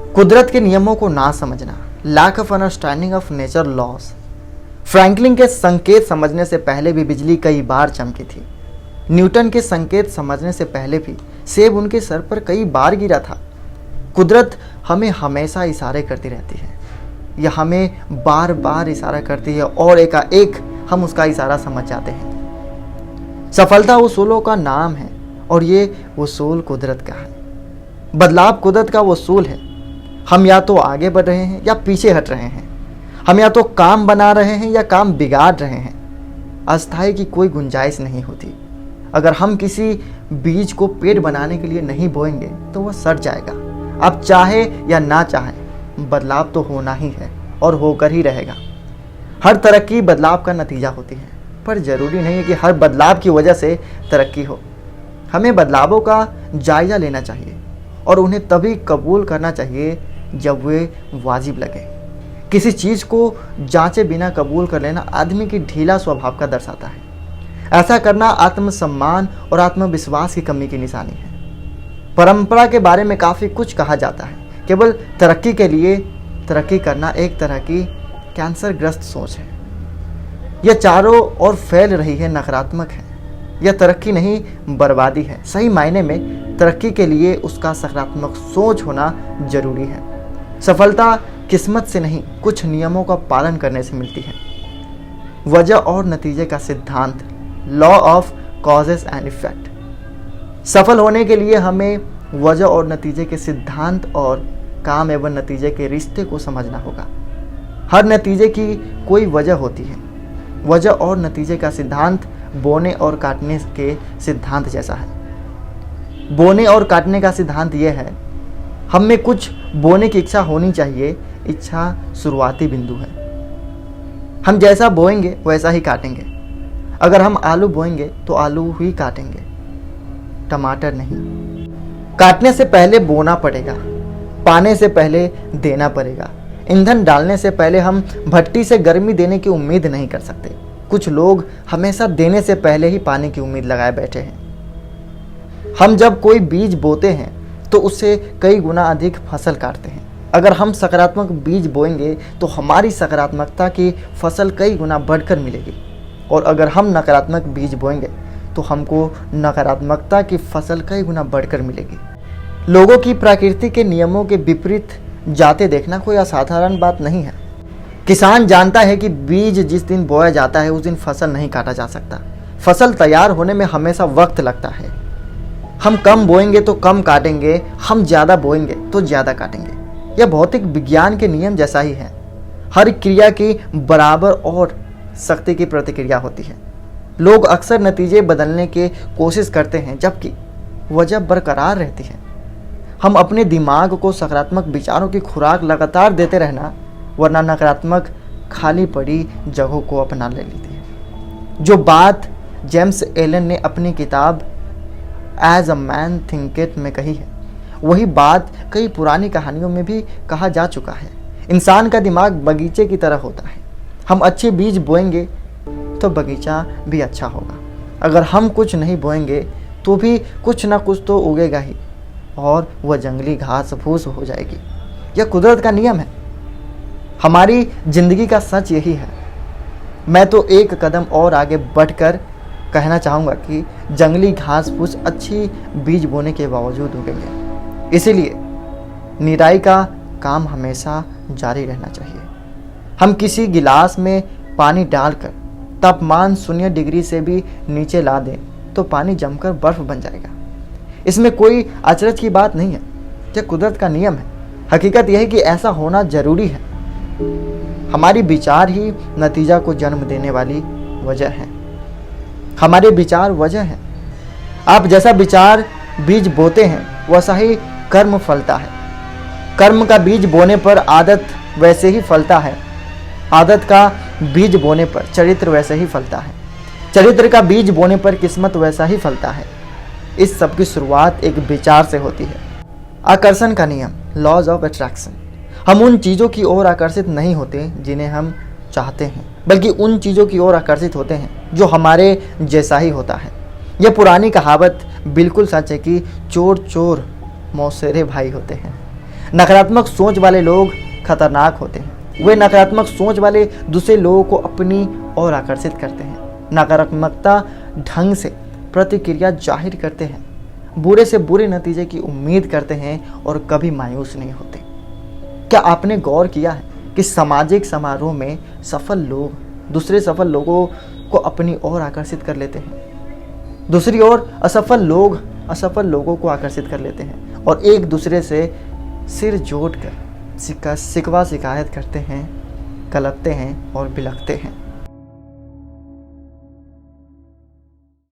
कुदरत के नियमों को ना समझना, lack of understanding of nature laws. Franklin के संकेत समझने से पहले भी बिजली कई बार चमकी थी। न्यूटन के संकेत समझने से पहले भी सेब उनके सर पर कई बार गिरा था। कुदरत हमें हमेशा इशारे करती रहती है, यह हमें बार बार इशारा करती है और एकाएक हम उसका इशारा समझ जाते हैं। सफलता उसूलों का नाम है और ये उसूल कुदरत का है। बदलाव कुदरत का उसूल है। हम या तो आगे बढ़ रहे हैं या पीछे हट रहे हैं। हम या तो काम बना रहे हैं या काम बिगाड़ रहे हैं। अस्थायी की कोई गुंजाइश नहीं होती। अगर हम किसी बीज को पेड़ बनाने के लिए नहीं बोएंगे तो वह सड़ जाएगा। आप चाहे या ना चाहें, बदलाव तो होना ही है और होकर ही रहेगा। हर तरक्की बदलाव का नतीजा होती है, पर ज़रूरी नहीं है कि हर बदलाव की वजह से तरक्की हो। हमें बदलावों का जायज़ा लेना चाहिए और उन्हें तभी कबूल करना चाहिए जब वे वाजिब लगे। किसी चीज़ को जांचे बिना कबूल कर लेना आदमी की ढीला स्वभाव का दर्शाता है। ऐसा करना आत्मसम्मान और आत्मविश्वास की कमी की निशानी है। परंपरा के बारे में काफ़ी कुछ कहा जाता है। केवल तरक्की के लिए तरक्की करना एक तरह की कैंसरग्रस्त सोच है। यह चारों ओर फैल रही है, नकारात्मक है। यह तरक्की नहीं, बर्बादी है। सही मायने में तरक्की के लिए उसका सकारात्मक सोच होना जरूरी है। सफलता किस्मत से नहीं, कुछ नियमों का पालन करने से मिलती है। वजह और नतीजे का सिद्धांत, law of causes and effect. सफल होने के लिए हमें वजह और नतीजे के सिद्धांत और काम एवं नतीजे के रिश्ते को समझना होगा। हर नतीजे की कोई वजह होती है। वजह और नतीजे का सिद्धांत बोने और काटने के सिद्धांत जैसा है। बोने और काटने का सिद्धांत यह है, हम में कुछ बोने की इच्छा होनी चाहिए। इच्छा शुरुआती बिंदु है। हम जैसा बोएंगे वैसा ही काटेंगे। अगर हम आलू बोएंगे तो आलू ही काटेंगे, टमाटर नहीं। काटने से पहले बोना पड़ेगा, पाने से पहले देना पड़ेगा। ईंधन डालने से पहले हम भट्टी से गर्मी देने की उम्मीद नहीं कर सकते। कुछ लोग हमेशा देने से पहले ही पाने की उम्मीद लगाए बैठे हैं। हम जब कोई बीज बोते हैं तो उससे कई गुना अधिक फसल काटते हैं। अगर हम सकारात्मक बीज बोएंगे तो हमारी सकारात्मकता की फसल कई गुना बढ़कर मिलेगी, और अगर हम नकारात्मक बीज बोएंगे तो हमको नकारात्मकता की फसल कई गुना बढ़कर मिलेगी। लोगों की प्रकृति के नियमों के विपरीत जाते देखना कोई असाधारण बात नहीं है। किसान जानता है कि बीज जिस दिन बोया जाता है उस दिन फसल नहीं काटा जा सकता। फसल तैयार होने में हमेशा वक्त लगता है। हम कम बोएंगे तो कम काटेंगे, हम ज़्यादा बोएंगे तो ज़्यादा काटेंगे। यह भौतिक विज्ञान के नियम जैसा ही है। हर क्रिया की बराबर और शक्ति की प्रतिक्रिया होती है। लोग अक्सर नतीजे बदलने की कोशिश करते हैं जबकि वजह बरकरार रहती है। हम अपने दिमाग को सकारात्मक विचारों की खुराक लगातार देते रहना, वरना नकारात्मक खाली पड़ी जगहों को अपना ले लेती है। जो बात जेम्स एलन ने अपनी किताब एज अ मैन थिंकेथ में कही है, वही बात कई पुरानी कहानियों में भी कहा जा चुका है। इंसान का दिमाग बगीचे की तरह होता है। हम अच्छे बीज बोएंगे तो बगीचा भी अच्छा होगा। अगर हम कुछ नहीं बोएंगे तो भी कुछ ना कुछ तो उगेगा ही, और वह जंगली घास फूस हो जाएगी। यह कुदरत का नियम है। हमारी जिंदगी का सच यही है। मैं तो एक कदम और आगे बढ़कर कहना चाहूँगा कि जंगली घास फूस अच्छी बीज बोने के बावजूद उगेंगे। इसीलिए निराई का काम हमेशा जारी रहना चाहिए। हम किसी गिलास में पानी डालकर तापमान 0 डिग्री से भी नीचे ला दें तो पानी जमकर बर्फ बन जाएगा। इसमें कोई अचरज की बात नहीं है। यह कुदरत का नियम है। हकीकत यह है कि ऐसा होना जरूरी है। हमारी विचार ही नतीजा को जन्म देने वाली वजह है। हमारे विचार वजह है। आप जैसा विचार बीज बोते हैं वैसा ही कर्म फलता है। कर्म का बीज बोने पर आदत वैसे ही फलता है। आदत का बीज बोने पर चरित्र वैसे ही फलता है। चरित्र का बीज बोने पर किस्मत वैसा ही फलता है। इस सब की शुरुआत एक विचार से होती है। आकर्षण का नियम, लॉज ऑफ अट्रैक्शन। हम उन चीज़ों की ओर आकर्षित नहीं होते जिन्हें हम चाहते हैं, बल्कि उन चीज़ों की ओर आकर्षित होते हैं जो हमारे जैसा ही होता है। यह पुरानी कहावत बिल्कुल सच है कि चोर चोर मौसेरे भाई होते हैं। नकारात्मक सोच वाले लोग खतरनाक होते हैं। वे नकारात्मक सोच वाले दूसरे लोगों को अपनी ओर आकर्षित करते हैं, नकारात्मकता ढंग से प्रतिक्रिया जाहिर करते हैं, बुरे से बुरे नतीजे की उम्मीद करते हैं और कभी मायूस नहीं होते। क्या आपने गौर किया है कि सामाजिक समारोह में सफल लोग दूसरे सफल लोगों को अपनी ओर आकर्षित कर लेते हैं, दूसरी ओर असफल लोग असफल लोगों को आकर्षित कर लेते हैं और एक दूसरे से सिर जोड़कर शिकवा शिकायत करते हैं, कलपते हैं और बिलखते हैं।